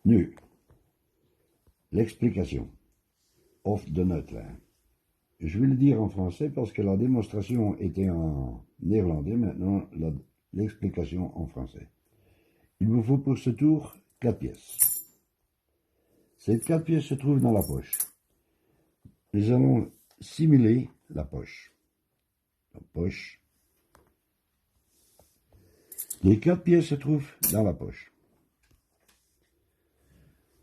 Nu, l'explication. Of de uitleg. Je vais le dire en français parce que la démonstration était en néerlandais, maintenant l'explication en français. Il vous faut pour ce tour 4 pièces. Ces 4 pièces se trouvent dans la poche. Nous allons simuler la poche. La poche. Les 4 pièces se trouvent dans la poche.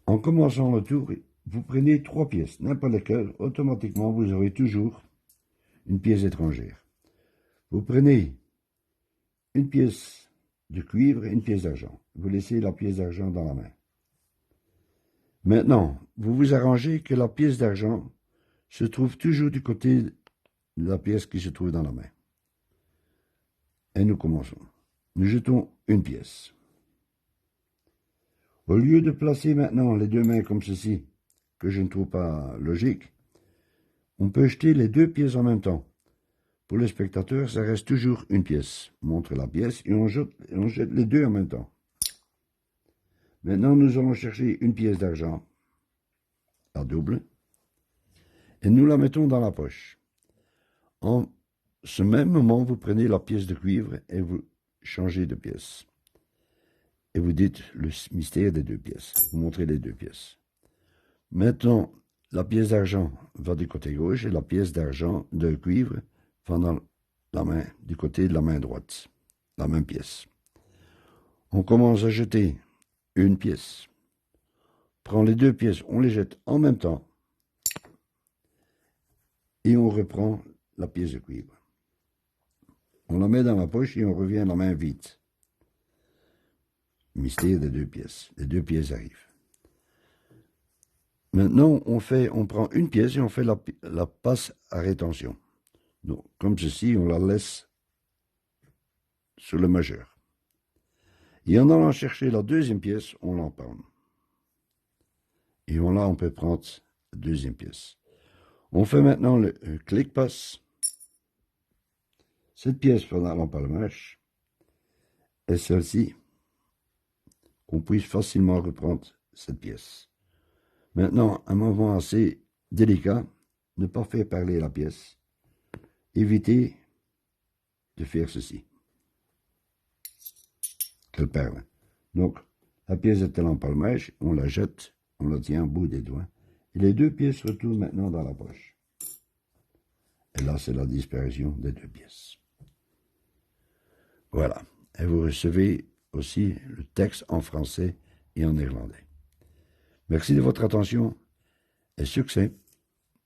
En commençant le tour, vous prenez 3 pièces, n'importe lesquelles, automatiquement vous aurez toujours une pièce étrangère. Vous prenez une pièce de cuivre et une pièce d'argent. Vous laissez la pièce d'argent dans la main. Maintenant, vous vous arrangez que la pièce d'argent se trouve toujours du côté de la pièce qui se trouve dans la main. Et nous commençons. Nous jetons une pièce. Au lieu de placer maintenant les deux mains comme ceci, que je ne trouve pas logique, on peut jeter les 2 pièces en même temps. Pour le spectateur, ça reste toujours une pièce. On montre la pièce et on jette les 2 en même temps. Maintenant, nous allons chercher une pièce d'argent, la double, et nous la mettons dans la poche. En ce même moment, vous prenez la pièce de cuivre et vous changez de pièce. Et vous dites le mystère des 2 pièces. Vous montrez les 2 pièces. Maintenant, la pièce d'argent va du côté gauche et la pièce d'argent de cuivre va dans la main, du côté de la main droite. La même pièce. On commence à jeter une pièce. Prend les 2 pièces, on les jette en même temps. Et on reprend la pièce de cuivre. On la met dans la poche et on revient la main vide. Mystère des 2 pièces. Les 2 pièces arrivent. Maintenant, on prend une pièce et on fait la passe à rétention. Donc, comme ceci, on la laisse sur le majeur. Et en allant chercher la 2e pièce, on l'empalme. Et là, on peut prendre la 2e pièce. On fait maintenant le clic-passe. Cette pièce pendant l'empalmage est celle-ci, qu'on puisse facilement reprendre cette pièce. Maintenant, un moment assez délicat, ne pas faire parler la pièce. Évitez de faire ceci. Qu'elle parle. Donc, la pièce est à l'empalmage, on la jette, on la tient au bout des doigts. Et les 2 pièces retournent maintenant dans la poche. Et là, c'est la disparition des 2 pièces. Voilà. Et vous recevez aussi le texte en français et en néerlandais. Merci de votre attention et succès.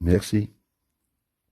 Merci.